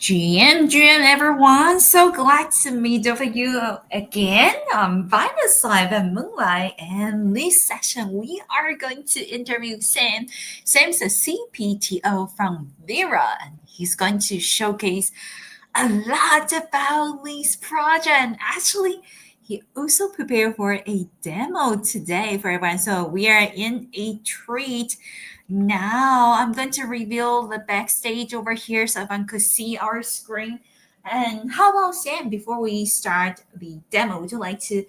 GM, everyone. So glad to meet over you again on Venus Live and Moonlight. And this session, we are going to interview Sam. Sam's a CPTO from Vera, and he's going to showcase a lot about this project. And actually, he also prepared for a demo today for everyone. So we are in a treat. Now I'm going to reveal the backstage over here so everyone could see our screen. And how about Sam? Before we start the demo, would you like to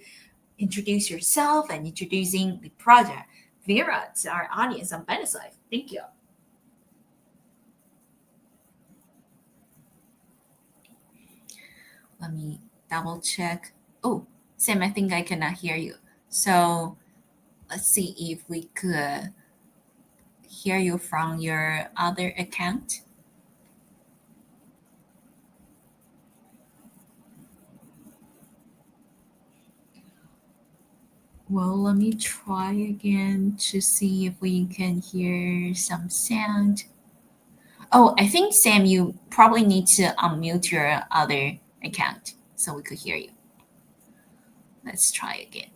introduce yourself and introducing the project Vera to our audience on Ben's Life? Thank you. Let me double check. Oh, Sam, I think I cannot hear you. So let's see if we could hear you from your other account. Well, let me try again to see if we can hear some sound. Oh, I think Sam, you probably need to unmute your other account so we could hear you. Let's try again.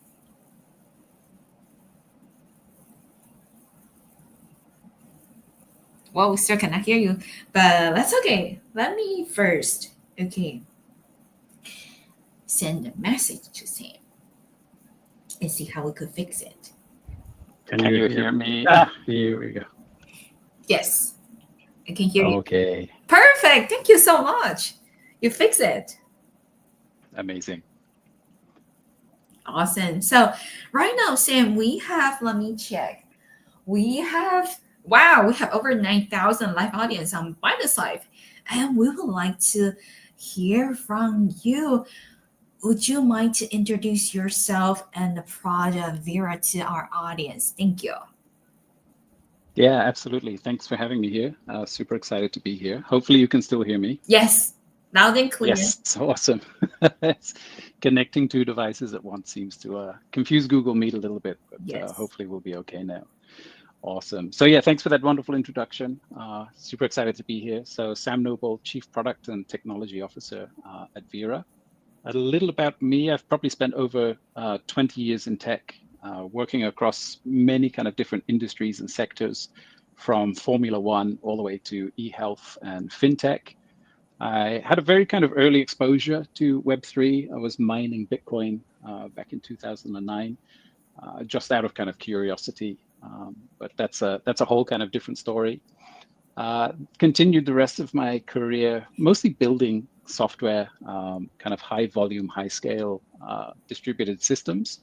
Well, we still cannot hear you, but that's okay. Let me first, okay, send a message to Sam and see how we could fix it. Can you hear me? Here we go. Yes, I can hear you. Okay. Perfect. Thank you so much. You fix it. Amazing. Awesome. So right now, Sam, we have, let me check. We have over 9,000 live audience on Binance Live. And we would like to hear from you. Would you mind to introduce yourself and the project Vera to our audience? Thank you. Yeah, absolutely. Thanks for having me here. Super excited to be here. Hopefully you can still hear me. Yes, loud and clear. Yes, awesome. Connecting two devices at once seems to confuse Google Meet a little bit, but Yes. Hopefully we'll be okay now. Awesome. So yeah, thanks for that wonderful introduction. Super excited to be here. So Sam Noble, Chief Product and Technology Officer at Veera. A little about me, I've probably spent over 20 years in tech, working across many kind of different industries and sectors, from Formula One all the way to e-health and fintech. I had a very kind of early exposure to Web3. I was mining Bitcoin back in 2009, just out of kind of curiosity. But that's a whole kind of different story. Continued the rest of my career mostly building software, kind of high volume, high scale distributed systems.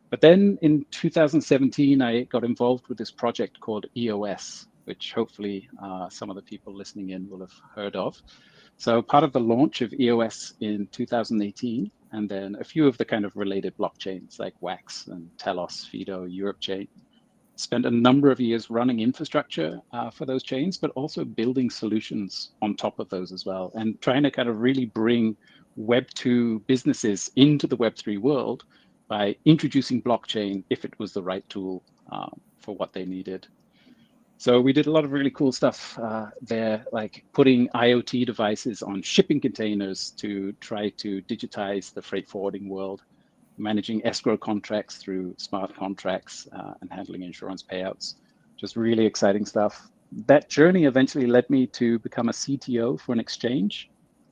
But then in 2017, I got involved with this project called EOS, which hopefully some of the people listening in will have heard of. So part of the launch of EOS in 2018, and then a few of the kind of related blockchains like Wax and Telos, Fido, Europe Chain. Spent a number of years running infrastructure for those chains, but also building solutions on top of those as well, and trying to kind of really bring Web2 businesses into the Web3 world by introducing blockchain if it was the right tool for what they needed. So we did a lot of really cool stuff there, like putting IoT devices on shipping containers to try to digitize the freight forwarding world, managing escrow contracts through smart contracts and handling insurance payouts. Just really exciting stuff. That journey eventually led me to become a CTO for an exchange,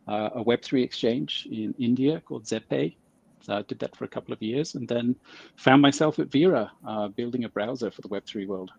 a Web3 exchange in India called ZPay. So I did that for a couple of years and then found myself at Veera building a browser for the Web3 world.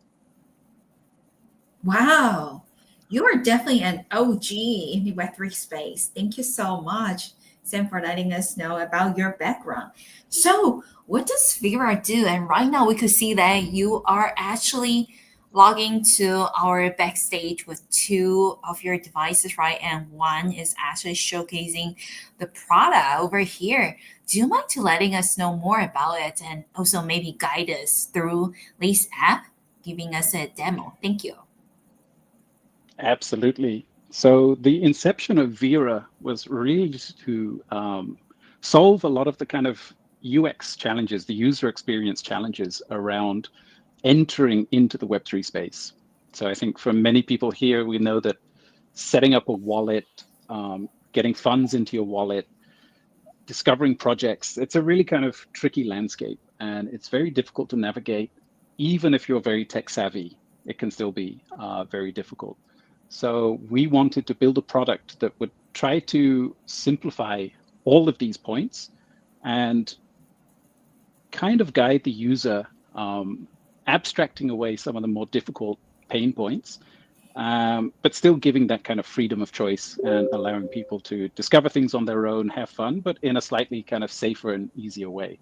Wow. You are definitely an OG in the Web3 space. Thank you so much, Sam, for letting us know about your background. So, what does Vera do? And right now, we could see that you are actually logging to our backstage with two of your devices, right? And one is actually showcasing the product over here. Do you mind to letting us know more about it and also maybe guide us through this app, giving us a demo? Thank you. Absolutely. So the inception of Veera was really just to solve a lot of the kind of UX challenges, the user experience challenges around entering into the Web3 space. So I think for many people here, we know that setting up a wallet, getting funds into your wallet, discovering projects. It's a really kind of tricky landscape, and it's very difficult to navigate. Even if you're very tech savvy, it can still be very difficult. So we wanted to build a product that would try to simplify all of these points and kind of guide the user, abstracting away some of the more difficult pain points, but still giving that kind of freedom of choice and allowing people to discover things on their own, have fun, but in a slightly kind of safer and easier way.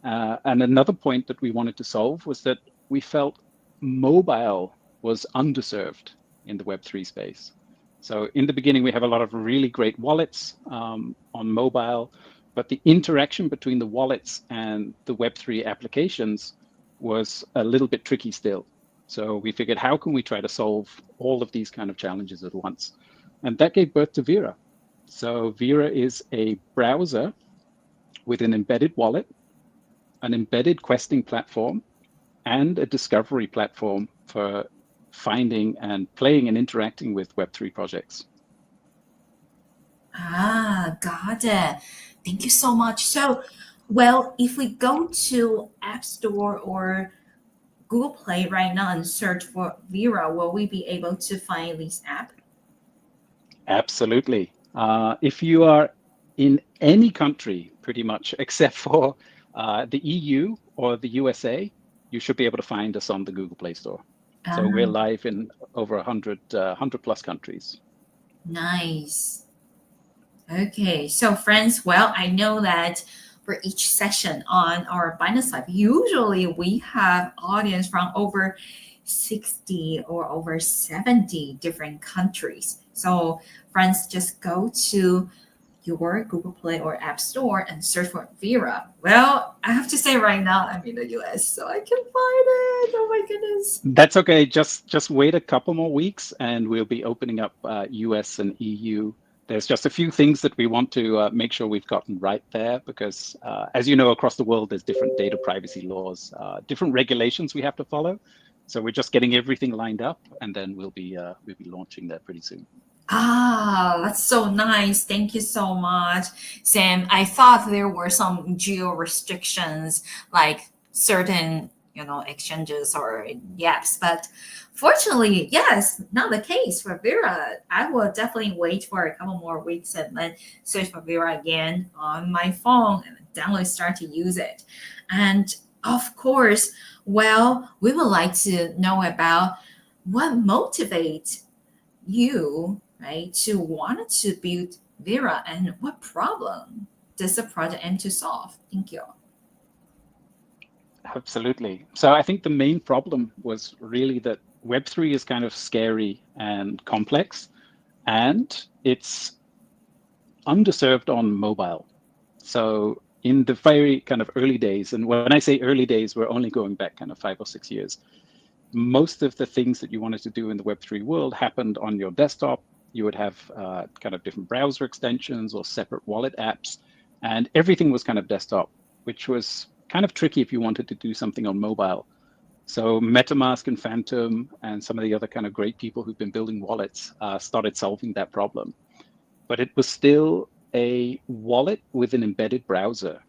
And another point that we wanted to solve was that we felt mobile was underserved in the Web3 space. So in the beginning, we have a lot of really great wallets on mobile, but the interaction between the wallets and the Web3 applications was a little bit tricky still. So we figured, how can we try to solve all of these kind of challenges at once? And that gave birth to Veera. So Veera is a browser with an embedded wallet, an embedded questing platform, and a discovery platform for finding and playing and interacting with Web3 projects. Got it. Thank you so much. So, well, if we go to App Store or Google Play right now and search for Veera, will we be able to find this app? Absolutely. If you are in any country, pretty much, except for the EU or the USA, you should be able to find us on the Google Play Store. So we're live in over 100 plus countries. Nice. Okay, so friends, well, I know that for each session on our Binance Live, usually we have audience from over 60 or over 70 different countries. So friends, just go to your Google Play or App Store and search for Veera. Well, I have to say right now, I'm in the US, so I can find it. Oh my goodness. That's okay. Just wait a couple more weeks and we'll be opening up US and EU. There's just a few things that we want to make sure we've gotten right there because, as you know, across the world, there's different data privacy laws, different regulations we have to follow. So we're just getting everything lined up, and then we'll be launching there pretty soon. That's so nice. Thank you so much, Sam. I thought there were some geo restrictions, like certain, exchanges or apps, but fortunately, yes, not the case for Vera. I will definitely wait for a couple more weeks and then search for Vera again on my phone and download, start to use it. And of course, well, we would like to know about what motivates you, right, to want to build Vera and what problem does the project aim to solve? Thank you. Absolutely. So I think the main problem was really that Web3 is kind of scary and complex, and it's underserved on mobile. So in the very kind of early days, and when I say early days, we're only going back kind of 5 or 6 years, most of the things that you wanted to do in the Web3 world happened on your desktop. You would have kind of different browser extensions or separate wallet apps, and everything was kind of desktop, which was kind of tricky if you wanted to do something on mobile. So MetaMask and Phantom and some of the other kind of great people who've been building wallets started solving that problem. But it was still a wallet with an embedded browser.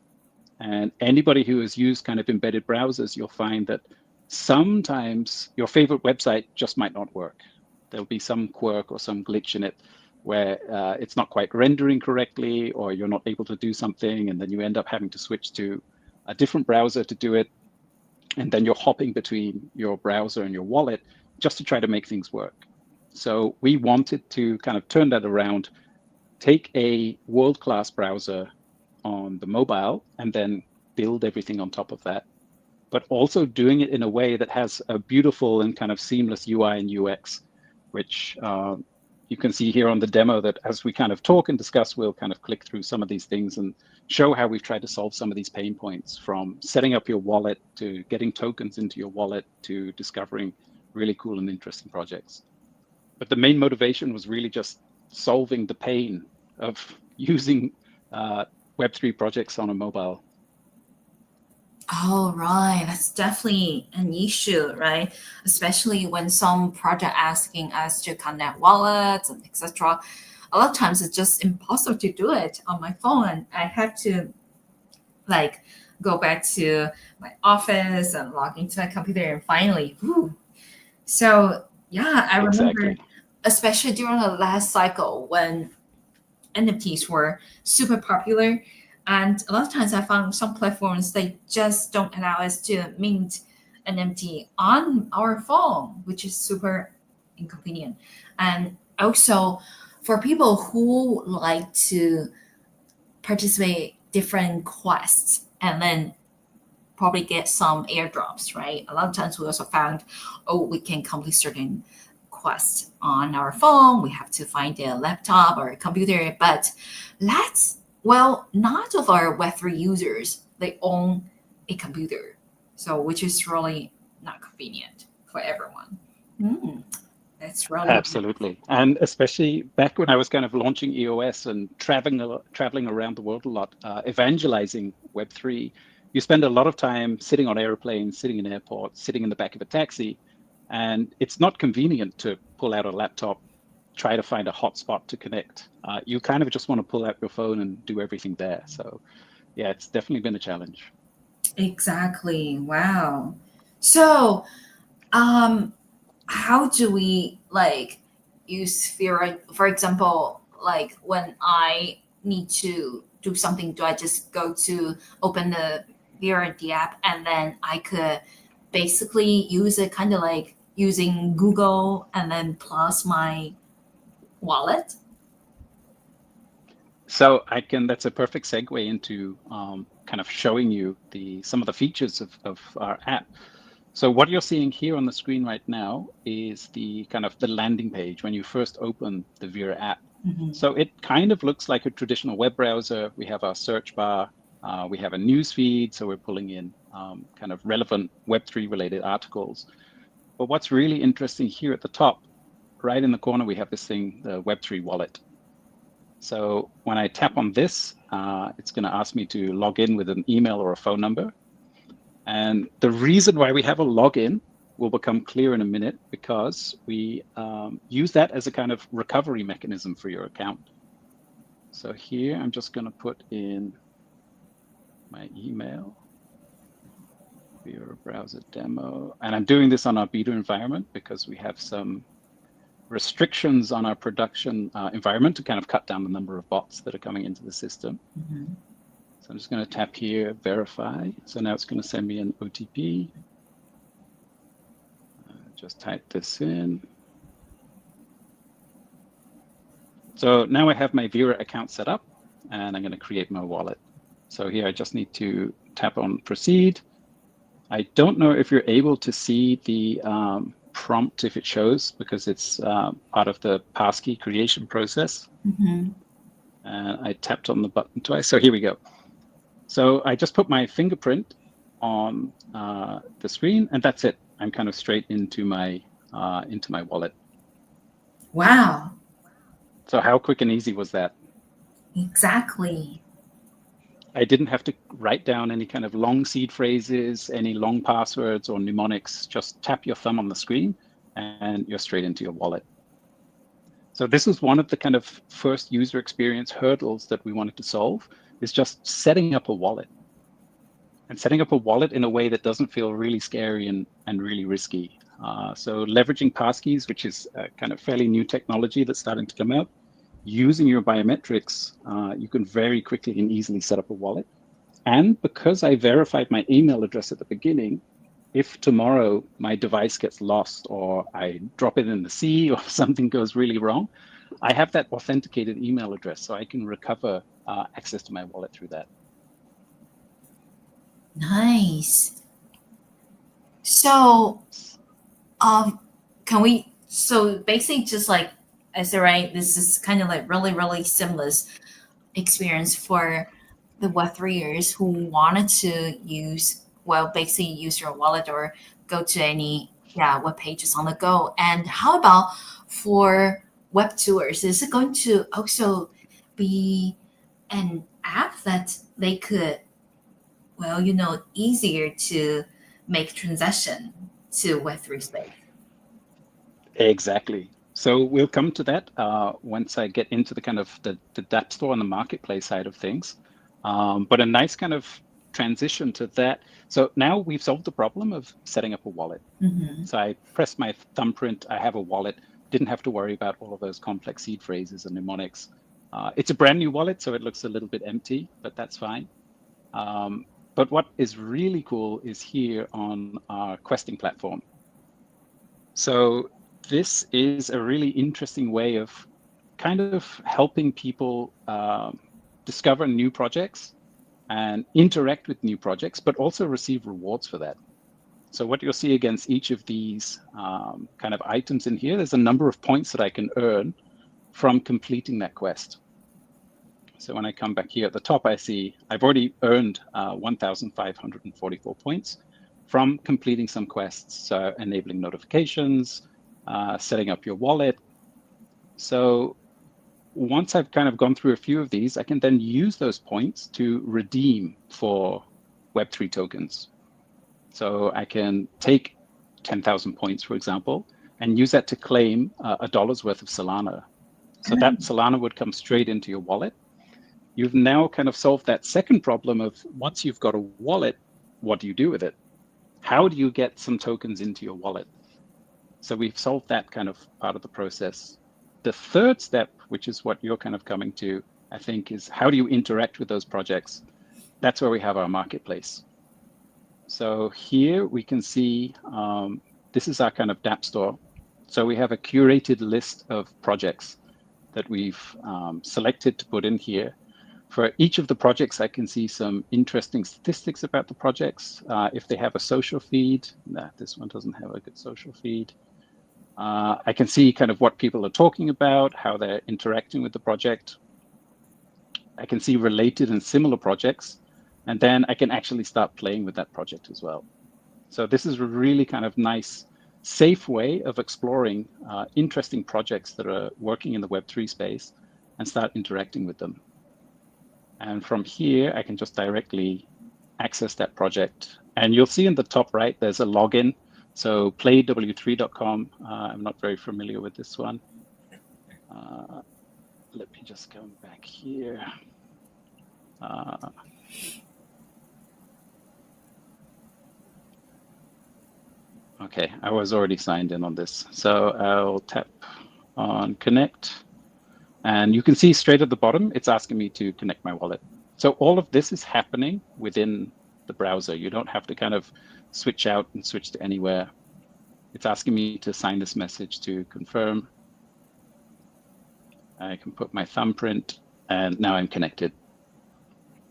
And anybody who has used kind of embedded browsers, you'll find that sometimes your favorite website just might not work. There'll be some quirk or some glitch in it where it's not quite rendering correctly, or you're not able to do something, and then you end up having to switch to a different browser to do it. And then you're hopping between your browser and your wallet just to try to make things work. So we wanted to kind of turn that around, take a world-class browser on the mobile, and then build everything on top of that, but also doing it in a way that has a beautiful and kind of seamless UI and UX, which you can see here on the demo that as we kind of talk and discuss, we'll kind of click through some of these things and show how we've tried to solve some of these pain points, from setting up your wallet to getting tokens into your wallet to discovering really cool and interesting projects. But the main motivation was really just solving the pain of using Web3 projects on a mobile. All right, that's definitely an issue, right? Especially when some project asking us to connect wallets and etc. a lot of times it's just impossible to do it on my phone. And I have to like go back to my office and log into my computer and finally, whew. So yeah, I remember, Exactly. especially during the last cycle when NFTs were super popular. And a lot of times I found some platforms they just don't allow us to mint an NFT on our phone, which is super inconvenient. And also for people who like to participate different quests and then probably get some airdrops, right? A lot of times we also found, oh, we can complete certain quests on our phone. We have to find a laptop or a computer, but not of our Web3 users, they own a computer. So, which is really not convenient for everyone. Mm, that's really Absolutely. And especially back when I was kind of launching EOS and traveling around the world a lot, evangelizing Web3, you spend a lot of time sitting on airplanes, sitting in airports, sitting in the back of a taxi, and it's not convenient to pull out a laptop, try to find a hotspot to connect. You kind of just want to pull out your phone and do everything there. So yeah, it's definitely been a challenge. exactly. Wow. So, um, how do we like use Vera? For example, like when I need to do something, do I just go to open the Vera the app and then I could basically use it kind of like using Google and then plus my wallet? So that's a perfect segue into kind of showing you some of the features of our app. So what you're seeing here on the screen right now is the kind of the landing page when you first open the Veera app. Mhm. So it kind of looks like a traditional web browser. We have our search bar, we have a news feed, so we're pulling in kind of relevant Web3 related articles. But what's really interesting here at the top, right in the corner, we have this thing, the Web3 wallet. So when I tap on this, it's going to ask me to log in with an email or a phone number. And the reason why we have a login will become clear in a minute because we use that as a kind of recovery mechanism for your account. So here, I'm just going to put in my email, Veera browser demo. And I'm doing this on our beta environment because we have some restrictions on our production environment to kind of cut down the number of bots that are coming into the system. Mhm. So I'm just going to tap here, verify. So now it's going to send me an OTP. Just type this in. So now I have my Veera account set up and I'm going to create my wallet. So here I just need to tap on proceed. I don't know if you're able to see the prompt if it shows because it's part of the passkey creation process. Mhm. And I tapped on the button twice. So here we go. So I just put my fingerprint on the screen, and that's it. I'm kind of straight into my wallet. Wow, So how quick and easy was that? exactly. I didn't have to write down any kind of long seed phrases, any long passwords or mnemonics. Just tap your thumb on the screen, and you're straight into your wallet. So this is one of the kind of first user experience hurdles that we wanted to solve, is just setting up a wallet. And setting up a wallet in a way that doesn't feel really scary and really risky. So leveraging passkeys, which is a kind of fairly new technology that's starting to come out, using your biometrics, you can very quickly and easily set up a wallet. And because I verified my email address at the beginning, if tomorrow my device gets lost or I drop it in the sea or something goes really wrong, I have that authenticated email address, so I can recover access to my wallet through that. Nice. So, um, can we? So basically, just like I said, right? This is kind of like really, really seamless experience for the Web3ers who wanted to basically use your wallet or go to any web pages on the go. And how about for Web tours? Is it going to also be an app that they could, easier to make transaction to Web3 space? Exactly. So we'll come to that once I get into the kind of the dApp store and the marketplace side of things. But a nice kind of transition to that. So now we've solved the problem of setting up a wallet. Mm-hmm. So I pressed my thumbprint, I have a wallet, didn't have to worry about all of those complex seed phrases and mnemonics. It's a brand new wallet, so it looks a little bit empty, but that's fine. But what is really cool is here on our questing platform. So this is a really interesting way of kind of helping people discover new projects and interact with new projects, but also receive rewards for that. So what you'll see against each of these kind of items in here, there's a number of points that I can earn from completing that quest. So when I come back here at the top, I see I've already earned 1,544 points from completing some quests. So enabling notifications, setting up your wallet. So once I've kind of gone through a few of these, I can then use those points to redeem for Web3 tokens. So I can take 10,000 points, for example, and use that to claim a dollar's worth of Solana. So that Solana would come straight into your wallet. You've now kind of solved that second problem of once you've got a wallet, what do you do with it? How do you get some tokens into your wallet? So we've solved that kind of part of the process. The third step, which is what you're kind of coming to, I think, is how do you interact with those projects? That's where we have our marketplace. So here we can see this is our kind of dApp store. So we have a curated list of projects that we've selected to put in here. For each of the projects, I can see some interesting statistics about the projects. If they have a social feed, nah, this one doesn't have a good social feed. I can see kind of what people are talking about, how they're interacting with the project. I can see related and similar projects, and then I can actually start playing with that project as well. So this is a really kind of nice, safe way of exploring interesting projects that are working in the Web3 space and start interacting with them. And from here, I can just directly access that project. And you'll see in the top right, there's a login. So playw3.com. I'm not very familiar with this one. Let me just come back here. Okay, I was already signed in on this. So I'll tap on connect. And you can see straight at the bottom, it's asking me to connect my wallet. So all of this is happening within the browser. You don't have to kind of switch out and switch to anywhere. It's asking me to sign this message to confirm. I can put my thumbprint and now I'm connected.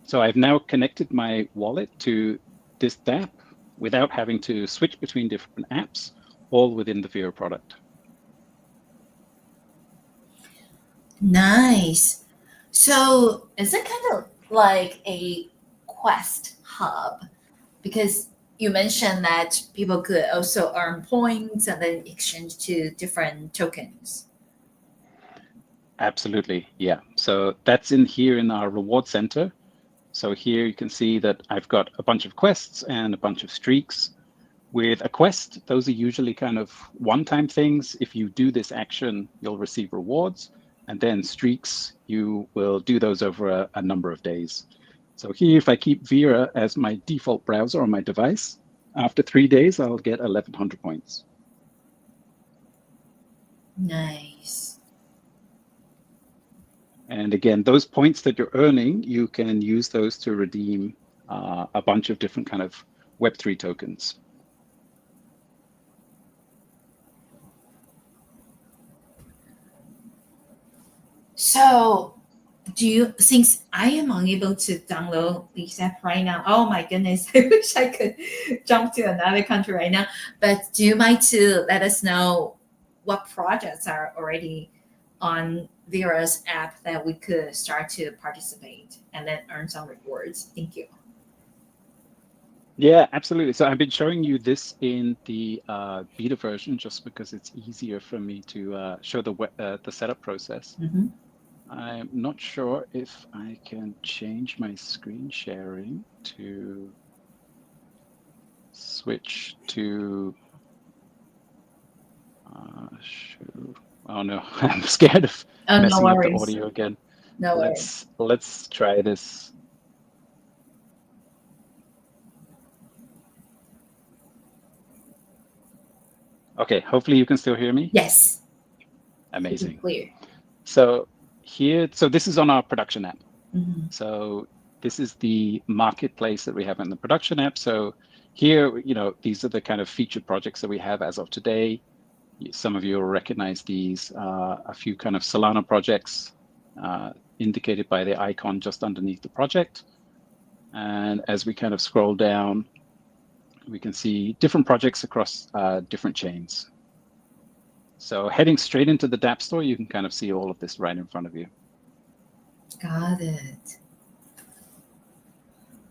So I've now connected my wallet to this dApp without having to switch between different apps, all within the Veera product. Nice. So is it kind of like a quest hub? Because you mentioned that people could also earn points and then exchange to different tokens. Absolutely, yeah. So that's in here in our reward center. So here you can see that I've got a bunch of quests and a bunch of streaks. With a quest, those are usually kind of one-time things. If you do this action, you'll receive rewards. And then streaks, you will do those over a number of days. So here, if I keep Veera as my default browser on my device, after 3 days, I'll get 1,100 points. Nice. And again, those points that you're earning, you can use those to redeem a bunch of different kind of Web3 tokens. So do you, since I am unable to download these app right now, oh my goodness, I wish I could jump to another country right now. But do you mind to let us know what projects are already on Vera's app that we could start to participate and then earn some rewards? Thank you. Yeah, absolutely. So I've been showing you this in the beta version just because it's easier for me to show the setup process. Mm-hmm. I'm not sure if I can change my screen sharing to switch to show. Oh no, I'm scared of Oh, no messing up the worries. audio again. No worries. Let's try this. Okay, hopefully you can still hear me. Yes. Amazing. Clear. So so this is on our production app. Mm-hmm. So this is the marketplace that we have in the production app. So here, these are the kind of featured projects that we have as of today. Some of you will recognize these, a few kind of Solana projects indicated by the icon just underneath the project. And as we kind of scroll down, we can see different projects across different chains. So heading straight into the dApp store, you can kind of see all of this right in front of you. Got it.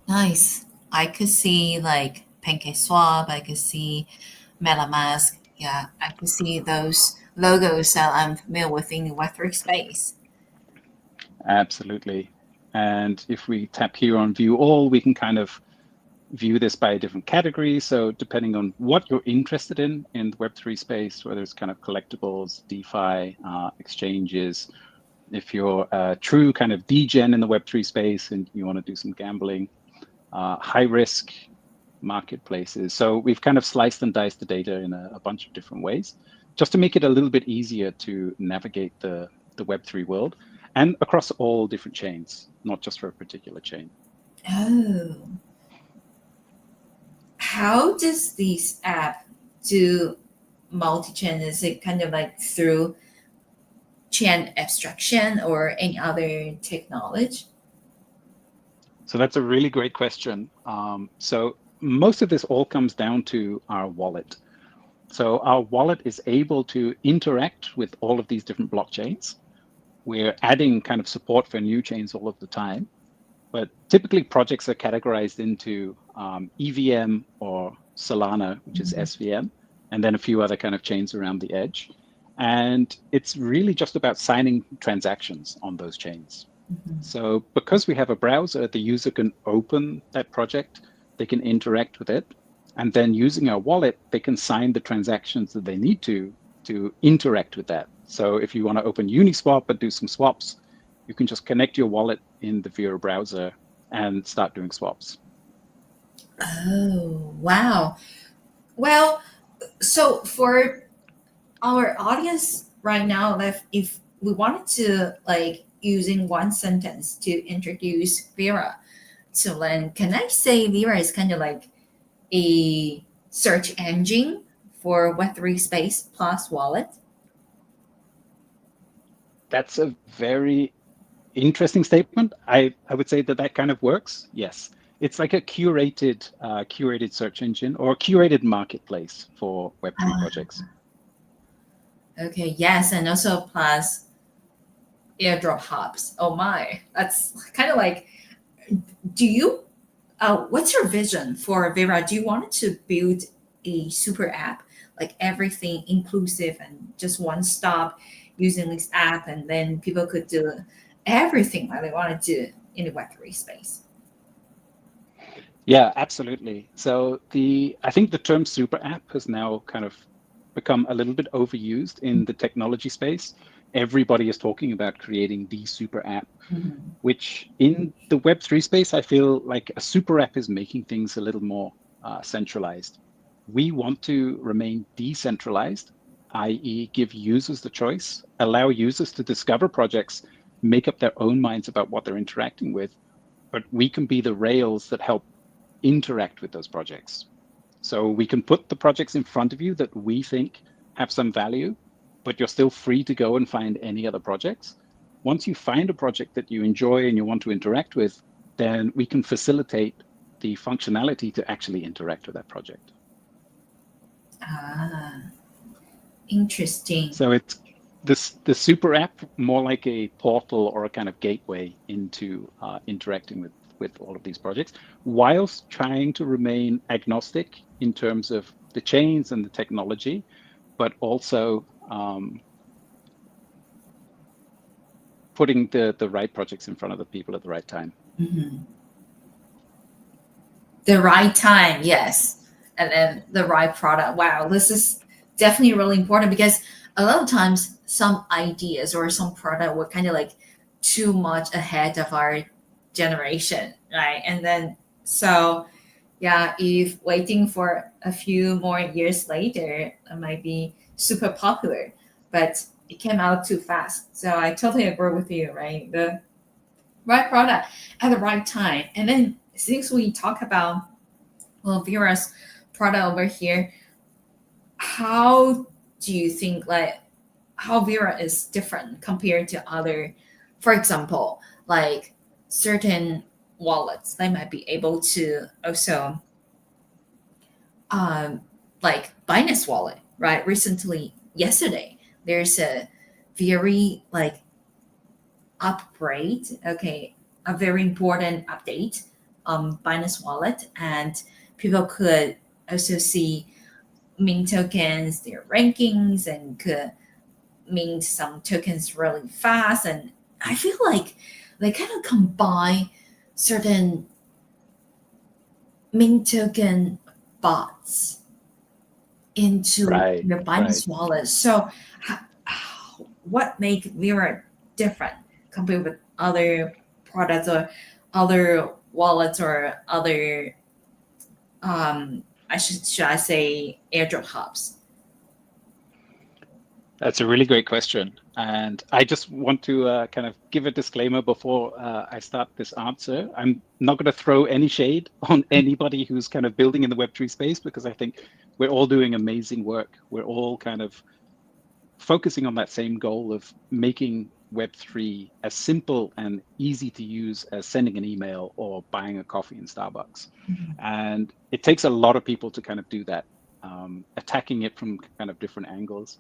Nice. I could see like PancakeSwap. I could see MetaMask. Yeah, I could see those logos that I'm familiar with in the Web3 space. Absolutely. And if we tap here on view all, we can kind of view this by a different category. So depending on what you're interested in the Web3 space, whether it's kind of collectibles, DeFi, exchanges, if you're a true kind of degen in the Web3 space and you want to do some gambling, high risk marketplaces. So we've kind of sliced and diced the data in a bunch of different ways, just to make it a little bit easier to navigate the Web3 world and across all different chains, not just for a particular chain. Oh. How does this app do multi-chain? Is it kind of like through chain abstraction or any other technology? So that's a really great question. So most of this all comes down to our wallet. So our wallet is able to interact with all of these different blockchains. We're adding kind of support for new chains all of the time, but typically projects are categorized into EVM or Solana, which is SVM, and then a few other kind of chains around the edge. And it's really just about signing transactions on those chains. So because we have a browser, the user can open that project, they can interact with it, and then using our wallet, they can sign the transactions that they need to interact with that. So if you want to open Uniswap and do some swaps, you can just connect your wallet in the Veera browser and start doing swaps. Oh, wow. Well, so for our audience right now, if we wanted to like using one sentence to introduce Vera, so then can I say Vera is kind of like a search engine for Web3 space plus wallet? That's a very interesting statement. I would say that kind of works. Yes, it's like a curated search engine or a curated marketplace for Web3 projects. Okay, yes, and also plus airdrop hubs. Oh my, that's kind of like. Do you? What's your vision for Vera? Do you want to build a super app, like everything inclusive and just one stop using this app, and then people could do everything that they want to do in the Web3 space? Yeah, absolutely. So I think the term super app has now kind of become a little bit overused in the technology space. Everybody is talking about creating the super app, which in the Web3 space, I feel like a super app is making things a little more centralized. We want to remain decentralized, i.e., give users the choice, allow users to discover projects, make up their own minds about what they're interacting with, but we can be the rails that help interact with those projects. So we can put the projects in front of you that we think have some value, but you're still free to go and find any other projects. Once you find a project that you enjoy and you want to interact with, then we can facilitate the functionality to actually interact with that project. Ah, interesting. So it's the super app more like a portal or a kind of gateway into interacting with all of these projects, whilst trying to remain agnostic in terms of the chains and the technology, but also putting the right projects in front of the people at the right time. The right time, yes, and then the right product. Wow, this is definitely really important because a lot of times some ideas or some product were kind of like too much ahead of our generation, right? And then so yeah, if waiting for a few more years later, it might be super popular, but it came out too fast. So I totally agree with you, right? The right product at the right time. And then since we talk about well Vera's product over here, how do you think like how Vera is different compared to other, for example, like certain wallets, they might be able to also um, like Binance Wallet, right? Recently, yesterday, there's a very like upgrade, okay, a very important update on Binance Wallet, and people could also see mint tokens, their rankings, and could mint some tokens really fast. And I feel like they kind of combine certain mint token bots into Right, your right. Binance wallet. So, what makes Vera different compared with other products or other wallets or other, should I say, airdrop hubs? That's a really great question. And I just want to kind of give a disclaimer before I start this answer. I'm not going to throw any shade on anybody who's kind of building in the Web3 space because I think we're all doing amazing work. We're all kind of focusing on that same goal of making Web3 as simple and easy to use as sending an email or buying a coffee in Starbucks. Mhm. And it takes a lot of people to kind of do that, attacking it from kind of different angles.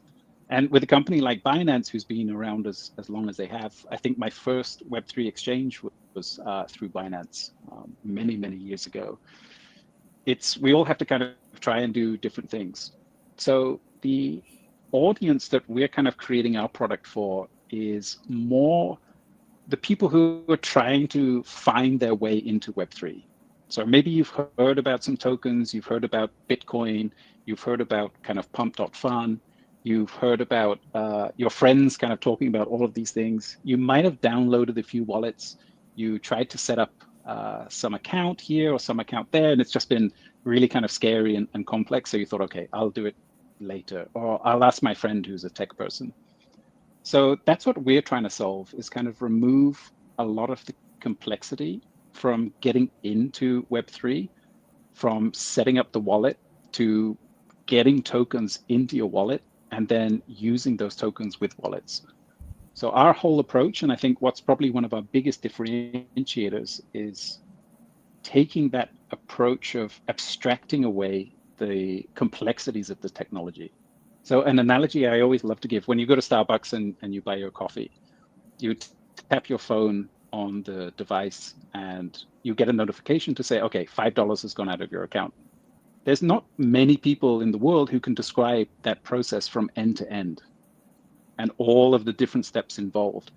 And with a company like Binance, who's been around as long as they have, I think my first Web3 exchange was through Binance many, many years ago. We all have to kind of try and do different things. So the audience that we're kind of creating our product for is more the people who are trying to find their way into Web3. So maybe you've heard about some tokens, you've heard about Bitcoin, you've heard about kind of pump.fun, you've heard about your friends kind of talking about all of these things. You might have downloaded a few wallets, you tried to set up some account here or some account there, and it's just been really kind of scary and complex. So you thought, okay, I'll do it later, or I'll ask my friend who's a tech person. So that's what we're trying to solve is kind of remove a lot of the complexity from getting into Web3, from setting up the wallet to getting tokens into your wallet and then using those tokens with wallets. So our whole approach, and I think what's probably one of our biggest differentiators is taking that approach of abstracting away the complexities of the technology. So an analogy I always love to give, when you go to Starbucks and you buy your coffee, you tap your phone on the device and you get a notification to say, okay, $5 has gone out of your account. There's not many people in the world who can describe that process from end to end and all of the different steps involved.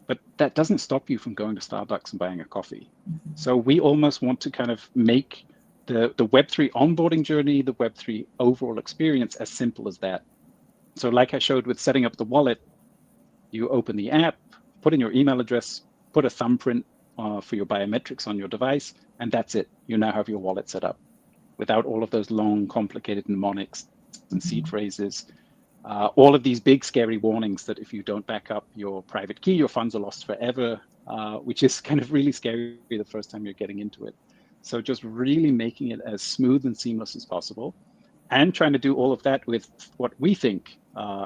But that doesn't stop you from going to Starbucks and buying a coffee. So we almost want to kind of make the Web3 onboarding journey, the Web3 overall experience as simple as that. So like I showed with setting up the wallet, you open the app, put in your email address, put a thumbprint for your biometrics on your device, and that's it. You now have your wallet set up without all of those long, complicated mnemonics and seed Mhm. phrases. All of these big, scary warnings that if you don't back up your private key, your funds are lost forever, which is kind of really scary the first time you're getting into it. So just really making it as smooth and seamless as possible and trying to do all of that with what we think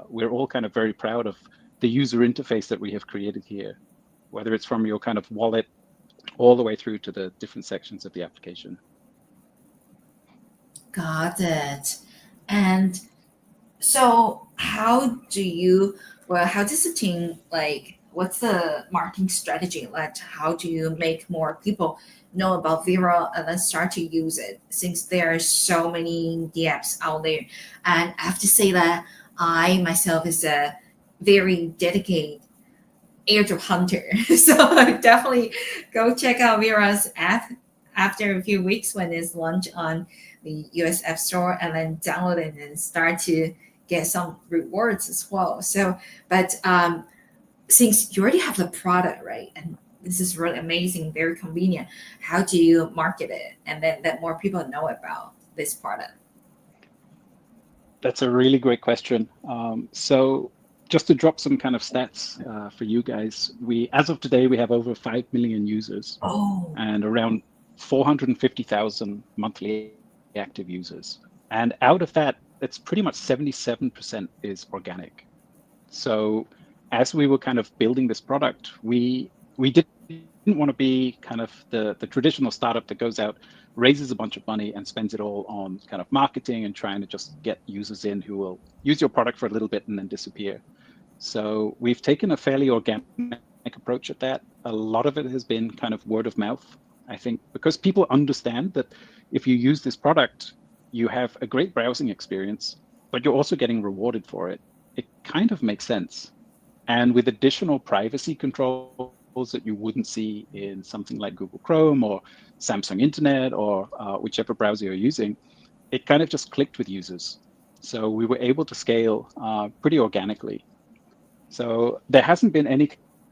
we're all kind of very proud of the user interface that we have created here, whether it's from your kind of wallet all the way through to the different sections of the application. Got it. And so, how do you, well, how does the team, like, what's the marketing strategy? Like, how do you make more people know about Vera and then start to use it since there are so many DApps out there? And I have to say that I myself is a very dedicated airdrop hunter. So I definitely go check out Vera's app after a few weeks when it's launched on the US App Store and then download it and start to get some rewards as well. So, but since you already have the product, right, and this is really amazing, very convenient, how do you market it and then let more people know about this product? That's a really great question. So just to drop some kind of stats for you guys, as of today, we have over 5 million users Oh, and around 450,000 monthly active users. And out of that, it's pretty much 77% is organic. So as we were kind of building this product, we didn't want to be kind of the traditional startup that goes out, raises a bunch of money and spends it all on kind of marketing and trying to just get users in who will use your product for a little bit and then disappear. So we've taken a fairly organic approach at that. A lot of it has been kind of word of mouth. I think because people understand that if you use this product, you have a great browsing experience, but you're also getting rewarded for it. It kind of makes sense. And with additional privacy controls that you wouldn't see in something like Google Chrome or Samsung Internet or whichever browser you're using, it kind of just clicked with users. So we were able to scale pretty organically. So there hasn't been any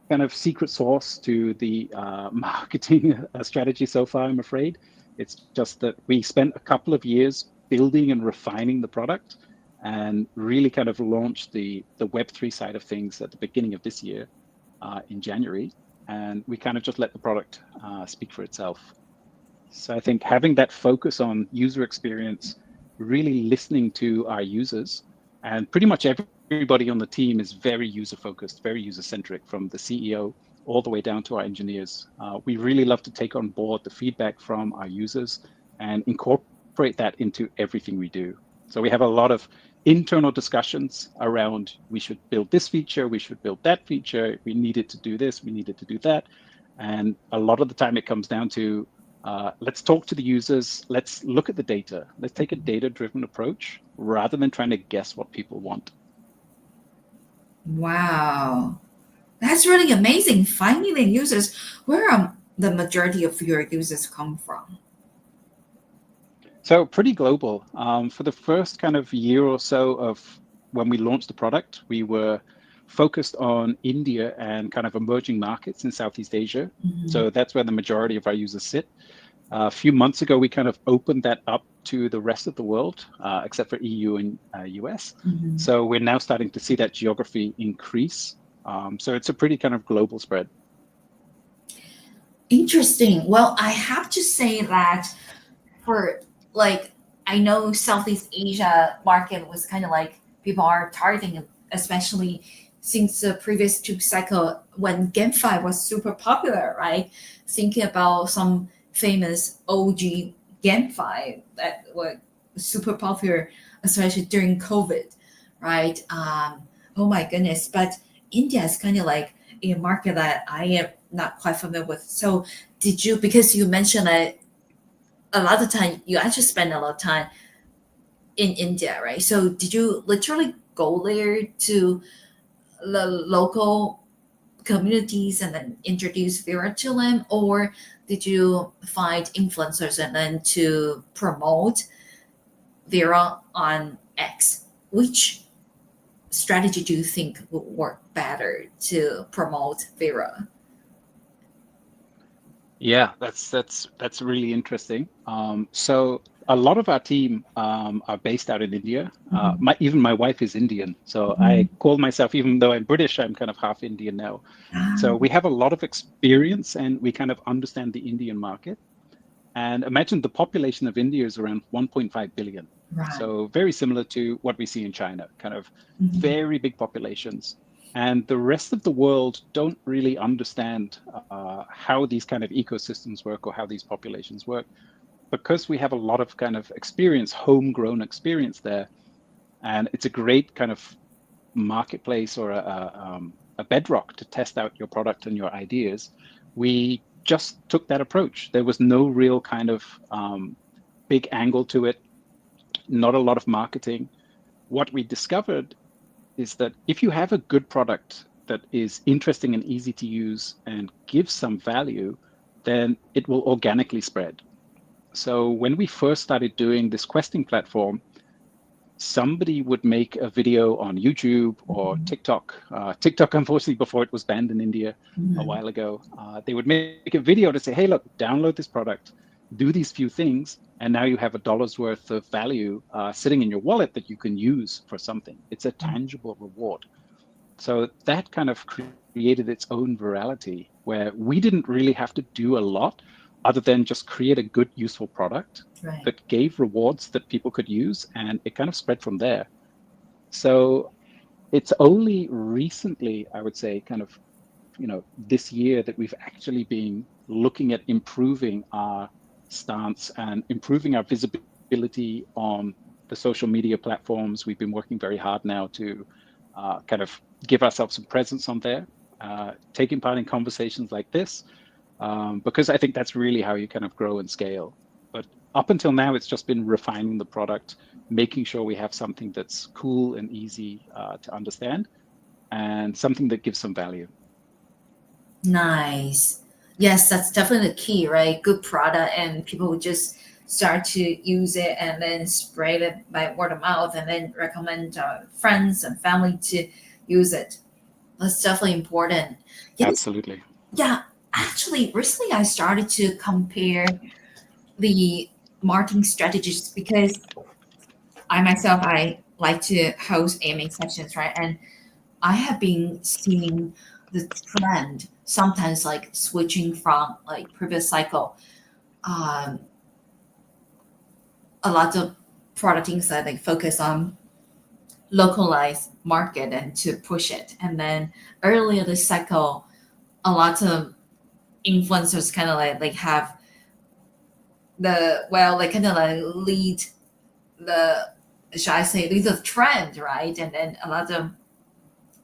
kind of secret sauce to the marketing strategy so far, I'm afraid. It's just that we spent a couple of years building and refining the product and really kind of launched the Web3 side of things at the beginning of this year in January. And we kind of just let the product speak for itself. So I think having that focus on user experience, really listening to our users, and pretty much everybody on the team is very user focused, very user centric, from the CEO all the way down to our engineers. We really love to take on board the feedback from our users and incorporate that into everything we do. So we have a lot of internal discussions around we should build this feature, we should build that feature, we needed to do this, we needed to do that. And a lot of the time it comes down to let's talk to the users, let's look at the data, let's take a data-driven approach rather than trying to guess what people want. wow. That's really amazing. 5 million users. Where the majority of your users come from? So pretty global. For the first kind of year or so of when we launched the product, we were focused on India and kind of emerging markets in Southeast Asia. Mhm. So that's where the majority of our users sit. A few months ago, we kind of opened that up to the rest of the world, except for EU and US. Mhm. So we're now starting to see that geography increase. So it's a pretty kind of global spread. Interesting. Well, I have to say that for like I know Southeast Asia market was kind of like people are targeting, especially since the previous two cycle when GameFi was super popular, right? Thinking about some famous OG GameFi that were super popular, especially during COVID, right? Oh my goodness! But India is kind of like a market that I am not quite familiar with. So did you, because you mentioned that a lot of time you actually spend a lot of time in India, right? So did you literally go there to the local communities and then introduce Vera to them, or did you find influencers and then to promote Vera on X? Which strategy do you think would work better to promote Vera? Yeah, that's really interesting. So a lot of our team are based out in India. Mhm. Even my wife is Indian, so I Mhm. call myself, even though I'm British, I'm kind of half Indian now. So Ah, we have a lot of experience, and we kind of understand the Indian market. And imagine the population of India is around 1.5 billion. right. So very similar to what we see in China, kind of Mhm. very big populations. And the rest of the world don't really understand how these kind of ecosystems work or how these populations work, because we have a lot of kind of experience, homegrown experience there. And it's a great kind of marketplace or a bedrock to test out your product and your ideas. We just took that approach. There was no real kind of big angle to it, not a lot of marketing. What we discovered is that if you have a good product that is interesting and easy to use and gives some value, then it will organically spread. So when we first started doing this questing platform, somebody would make a video on YouTube or TikTok. TikTok, unfortunately, before it was banned in India a while ago, they would make a video to say, hey, look, download this product, do these few things, and now you have $1 worth of value sitting in your wallet that you can use for something. It's a tangible reward. So that kind of created its own virality where we didn't really have to do a lot other than just create a good, useful product that gave rewards that people could use, and it kind of spread from there. So it's only recently, I would say, kind of, this year that we've actually been looking at improving our stance and improving our visibility on the social media platforms. We've been working very hard now to kind of give ourselves some presence on there, taking part in conversations like this, because I think that's really how you kind of grow and scale. But up until now, it's just been refining the product, making sure we have something that's cool and easy to understand, and something that gives some value. Nice. Yes, that's definitely the key, right? Good product, and people would just start to use it and then spread it by word of mouth and then recommend friends and family to use it. That's definitely important. Yes. Absolutely. Yeah, actually, recently I started to compare the marketing strategies because I like to host AMA sessions, right? And I have been seeing the trend sometimes like switching from like previous cycle, um, a lot of product things that they focus on localized market and to push it. And then earlier this cycle, a lot of influencers kind of like have they kind of like lead the shall I say lead the trend, right? And then a lot of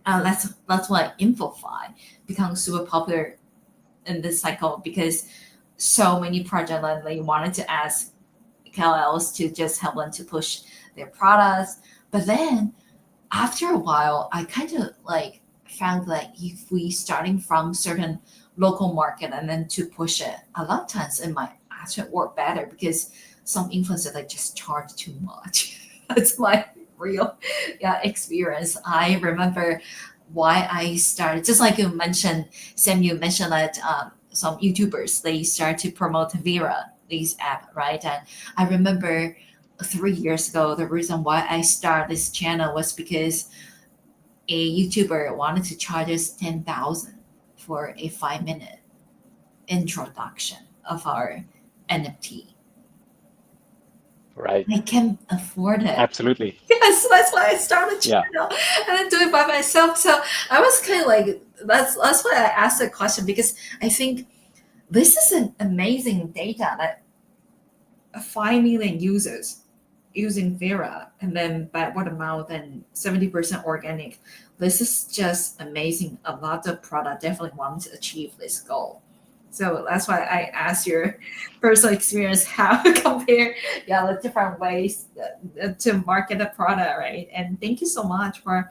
that's why Infofy becomes super popular in this cycle because so many projects like they wanted to ask KOLs to just help them to push their products. But then after a while, I kind of like found that if we starting from certain local market and then to push it, a lot of times it might actually work better because some influencers like just charge too much. That's my real experience. I remember why I started, just like you mentioned, Sam, you mentioned that some YouTubers, they start to promote Veera, this app, right? And I remember 3 years ago, the reason why I started this channel was because a YouTuber wanted to charge us 10,000 for a 5-minute introduction of our NFT. Right. I can afford it. Absolutely. Yes, that's why I started channel and I do it by myself. So I was kind of like, that's why I asked the question because I think this is an amazing data that 5 million users using Vera and then by word of mouth and 70% organic. This is just amazing. A lot of product definitely want to achieve this goal. So that's why I asked your personal experience how to compare the different ways to market a product, right? And thank you so much for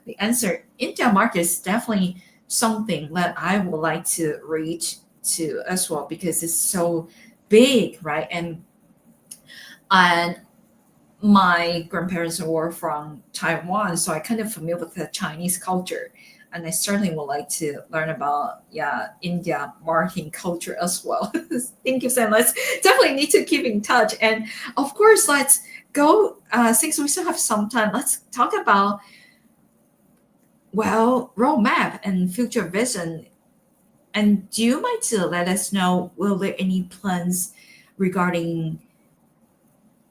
the answer. India market is definitely something that I would like to reach to as well because it's so big, right? And my grandparents were from Taiwan, so I kind of familiar with the Chinese culture. And I certainly would like to learn about India marketing culture as well. Thank you, Sam. Let's definitely need to keep in touch. And of course, let's go since we still have some time, let's talk about roadmap and future vision. And do you mind to let us know will there any plans regarding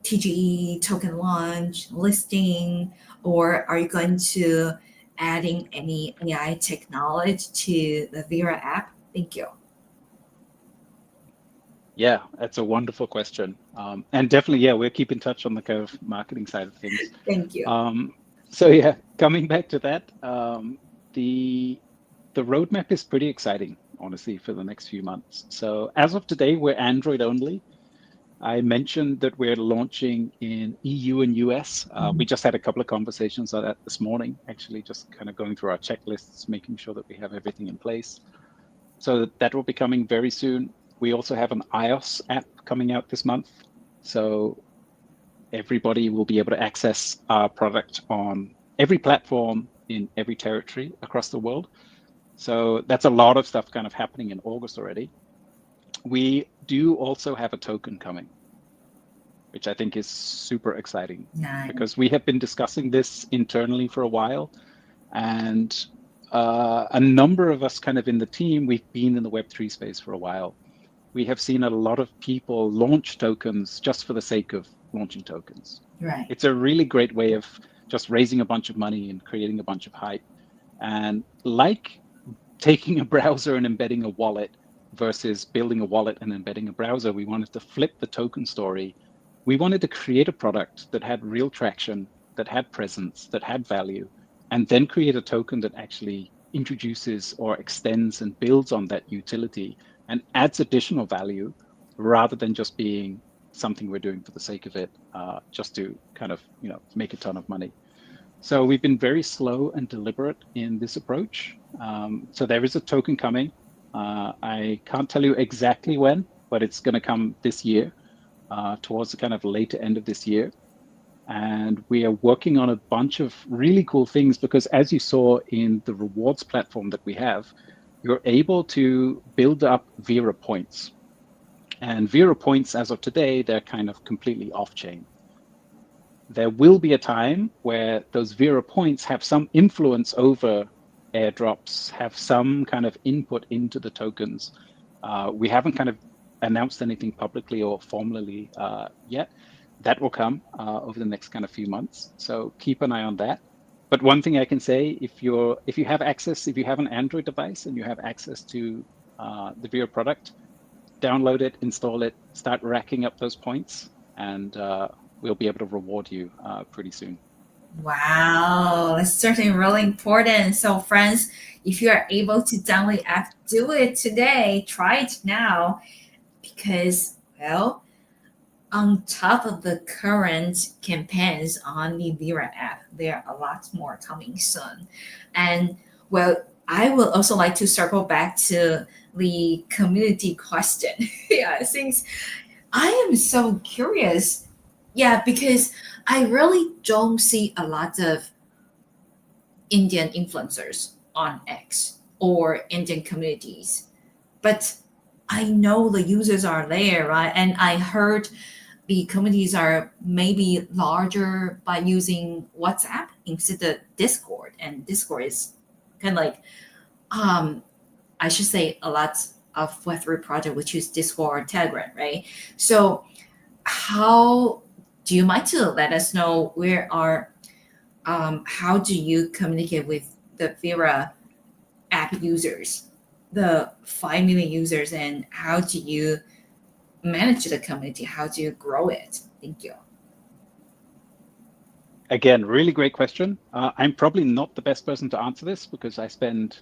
TGE token launch, listing, or are you going to adding any AI technology to the Vera app? Thank you. Yeah, that's a wonderful question. And definitely, yeah, we'll keep in touch on the kind of marketing side of things. Thank you. So yeah, coming back to that, the roadmap is pretty exciting, honestly, for the next few months. So as of today, we're Android only. I mentioned that we're launching in EU and US. We just had a couple of conversations on that this morning, actually, just kind of going through our checklists, making sure that we have everything in place. So that will be coming very soon. We also have an iOS app coming out this month. So everybody will be able to access our product on every platform in every territory across the world. So that's a lot of stuff kind of happening in August already. We do also have a token coming, which I think is super exciting because we have been discussing this internally for a while. And a number of us kind of in the team, we've been in the Web3 space for a while. We have seen a lot of people launch tokens just for the sake of launching tokens. Right. It's a really great way of just raising a bunch of money and creating a bunch of hype. And like taking a browser and embedding a wallet versus building a wallet and embedding a browser, we wanted to flip the token story. We wanted to create a product that had real traction, that had presence, that had value, and then create a token that actually introduces or extends and builds on that utility and adds additional value rather than just being something we're doing for the sake of it, just to kind of, make a ton of money. So we've been very slow and deliberate in this approach. So there is a token coming. I can't tell you exactly when, but it's going to come this year, towards the kind of later end of this year. And we are working on a bunch of really cool things because as you saw in the rewards platform that we have, you're able to build up Veera points. And Veera points, as of today, they're kind of completely off-chain. There will be a time where those Veera points have some influence over airdrops, have some kind of input into the tokens. We haven't kind of announced anything publicly or formally yet. That will come over the next kind of few months. So keep an eye on that. But one thing I can say, if you have an Android device and you have access to the Veera product, download it, install it, start racking up those points, and we'll be able to reward you pretty soon. Wow, that's certainly really important. So, friends, if you are able to download the app, do it today. Try it now because, well, on top of the current campaigns on the Veera app, there are a lot more coming soon. And, well, I would also like to circle back to the community question. Yeah, since I am so curious. Yeah, because I really don't see a lot of Indian influencers on X or Indian communities, but I know the users are there, right? And I heard the communities are maybe larger by using WhatsApp instead of Discord, and Discord is kind of like, I should say, a lot of Web3 project which use Discord or Telegram, right? So how do you mind to let us know how do you communicate with the Veera app users, the 5 million users, and how do you manage the community? How do you grow it? Thank you. Again, really great question. I'm probably not the best person to answer this because I spend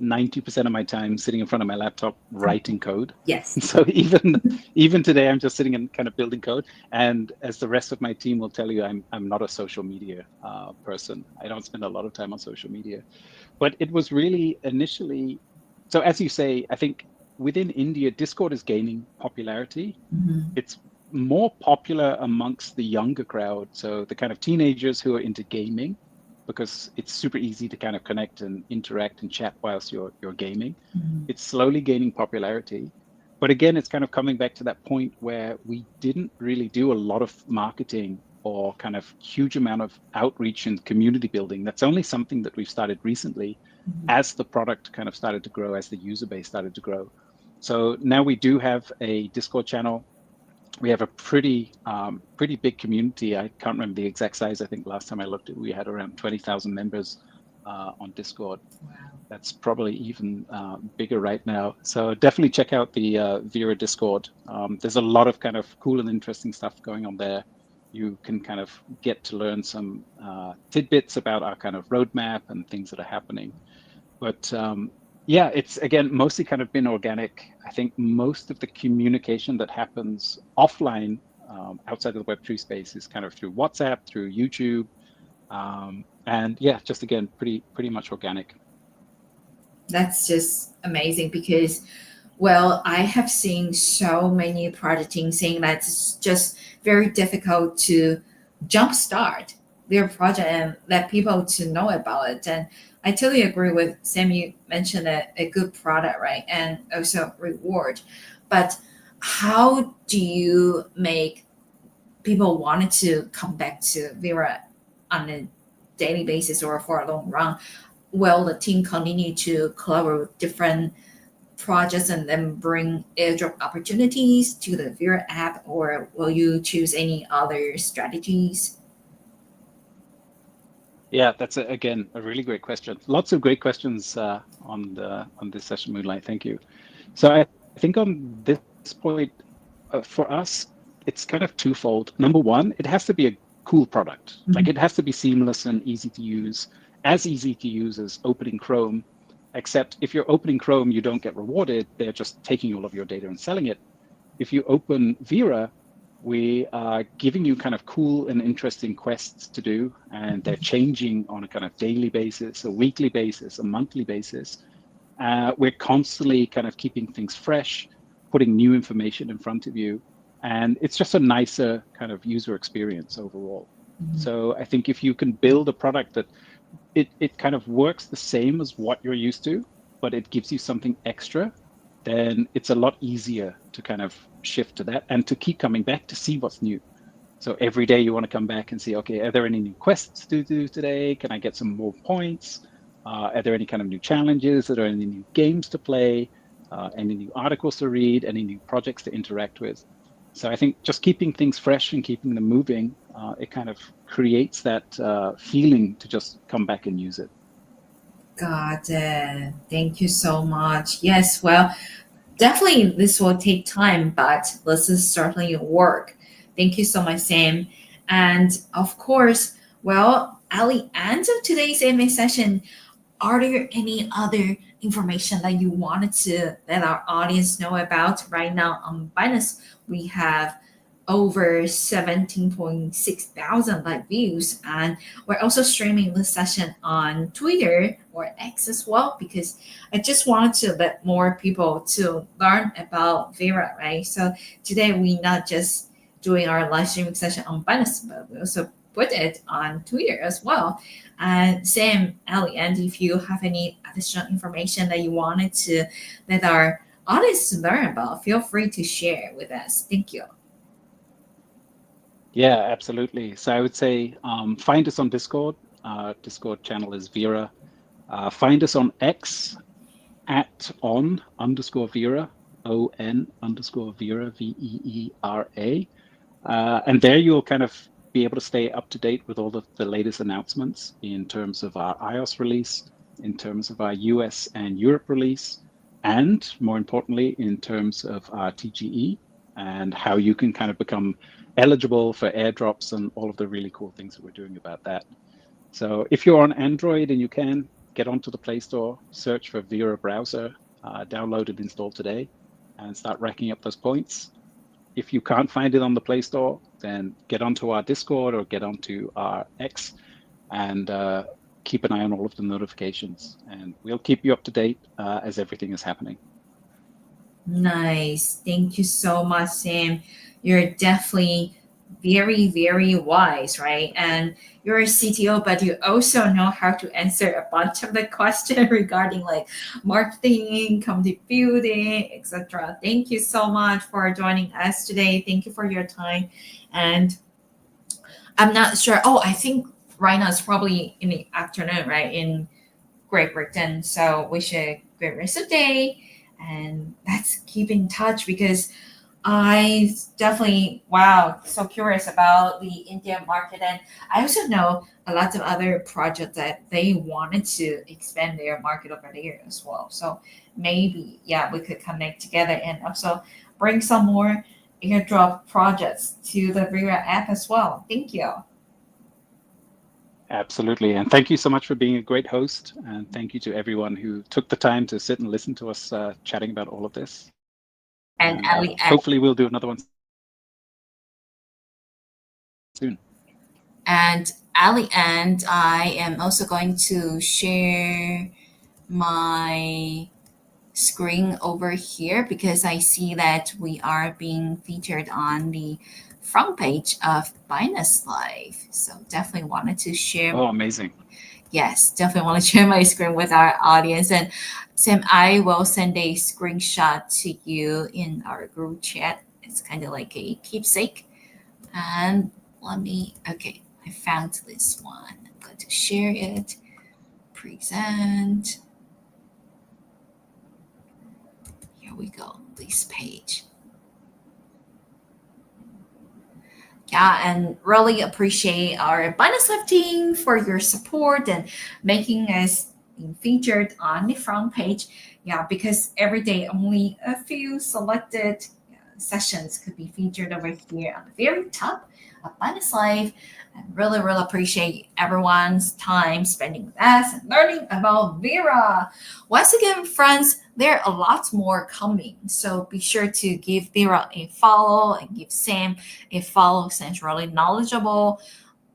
90% of my time sitting in front of my laptop writing code. Yes. So even today, I'm just sitting and kind of building code. And as the rest of my team will tell you, I'm not a social media person. I don't spend a lot of time on social media. But it was really initially, so as you say, I think within India, Discord is gaining popularity. Mm-hmm. It's more popular amongst the younger crowd. So the kind of teenagers who are into gaming, because it's super easy to kind of connect and interact and chat whilst you're gaming. Mm-hmm. It's slowly gaining popularity. But again, it's kind of coming back to that point where we didn't really do a lot of marketing or kind of huge amount of outreach and community building. That's only something that we've started recently as the product kind of started to grow, as the user base started to grow. So now we do have a Discord channel. We have a pretty big community. I can't remember the exact size. I think last time I looked at, we had around 20,000 members on Discord. Wow. That's probably even bigger right now. So definitely check out the Veera Discord. There's a lot of kind of cool and interesting stuff going on there. You can kind of get to learn some tidbits about our kind of roadmap and things that are happening. But yeah, it's again mostly kind of been organic. I think most of the communication that happens offline outside of the Web3 space is kind of through WhatsApp, through YouTube, and yeah, just again pretty much organic. That's just amazing because, well, I have seen so many projects saying that it's just very difficult to jumpstart their project and let people to know about it. And I totally agree with Sam. You mentioned a good product, right? And also reward. But how do you make people wanted to come back to Vera on a daily basis or for a long run? Will the team continue to collaborate with different projects and then bring airdrop opportunities to the Vera app, or will you choose any other strategies? Yeah, that's again a really great question. Lots of great questions on this session, Moonlight. Thank you. So I think on this point, for us, it's kind of twofold. Number one, it has to be a cool product. Like Mhm. it has to be seamless and easy to use as opening Chrome. Except if you're opening Chrome, you don't get rewarded. They're just taking all of your data and selling it. If you open Vera, we are giving you kind of cool and interesting quests to do, and they're changing on a kind of daily basis, a weekly basis, a monthly basis. We're constantly kind of keeping things fresh, putting new information in front of you, and it's just a nicer kind of user experience overall. Mhm. So I think if you can build a product that it kind of works the same as what you're used to, but it gives you something extra, then it's a lot easier to kind of shift to that and to keep coming back to see what's new. So every day you want to come back and see, okay, are there any new quests to do today? Can I get some more points? Are there any kind of new challenges? Are there any new games to play? Any new articles to read? Any new projects to interact with? So I think just keeping things fresh and keeping them moving, it kind of creates that feeling to just come back and use it. Got it. Thank you so much. Yes, well, definitely this will take time, but this is certainly work. Thank you so much, Sam. And of course, well, at the end of today's AMA session, are there any other information that you wanted to let our audience know about? Right now on Binance, we have over 17.6 thousand live views, and we're also streaming this session on Twitter or X as well, because I just wanted to let more people to learn about Vera, right? So today we not just doing our live streaming session on Binance, but we also put it on Twitter as well. And Sam, Ali, and if you have any additional information that you wanted to let our audience learn about, feel free to share with us. Thank you. Yeah, absolutely. So I would say find us on Discord. Discord channel is Vera. Find us on X at on underscore Vera, on underscore Vera, Veera. And there you'll kind of be able to stay up to date with all of the latest announcements in terms of our iOS release, in terms of our US and Europe release, and more importantly, in terms of our TGE and how you can kind of become eligible for airdrops and all of the really cool things that we're doing about that. So if you're on Android and you can, get onto the Play Store, search for Vera browser, download and install today, and start racking up those points. If you can't find it on the Play Store, then get onto our Discord or get onto our X and keep an eye on all of the notifications. And we'll keep you up to date as everything is happening. Nice. Thank you so much, Sam. You're definitely very, very wise, right? And you're a CTO, but you also know how to answer a bunch of the questions regarding like marketing, community building, etc. Thank you so much for joining us today. Thank you for your time. And I'm not sure. Oh, I think right now it's probably in the afternoon, right? In Great Britain. So wish a great rest of the day. And let's keep in touch because I definitely, wow, so curious about the Indian market. And I also know a lot of other projects that they wanted to expand their market over there as well. So maybe, yeah, we could connect together and also bring some more airdrop projects to the Veera app as well. Thank you. Absolutely. And thank you so much for being a great host. And thank you to everyone who took the time to sit and listen to us chatting about all of this. And And Ali, hopefully we'll do another one soon. and Ali, and I am also going to share my screen over here because I see that we are being featured on the front page of Binance Live. So definitely wanted to share. Oh, amazing. Yes, definitely want to share my screen with our audience. And Sam, I will send a screenshot to you in our group chat. It's kind of like a keepsake. And okay, I found this one. I'm going to share it. Present. Here we go, this page. Yeah, and really appreciate our Binance Live team for your support and making us featured on the front page. Yeah, because every day only a few selected sessions could be featured over here on the very top of Binance Live. And really appreciate everyone's time spending with us and learning about Vera. Once again, friends, there are a lot more coming. So be sure to give Vera a follow and give Sam a follow. Sam's really knowledgeable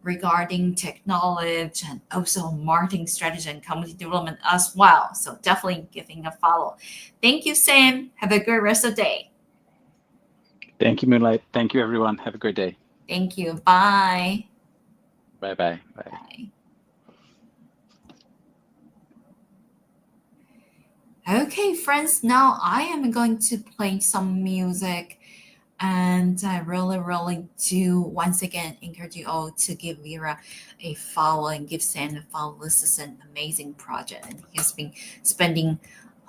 regarding technology and also marketing strategy and community development as well. So definitely giving a follow. Thank you, Sam. Have a good rest of the day. Thank you, Moonlight. Thank you, everyone. Have a great day. Thank you. Bye. Bye-bye. Bye. Bye. Okay, friends, now I am going to play some music. And I really do once again encourage you all to give Vera a follow and give Sam a follow. This is an amazing project, and he has been spending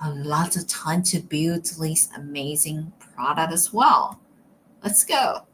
a lot of time to build this amazing product as well. Let's go.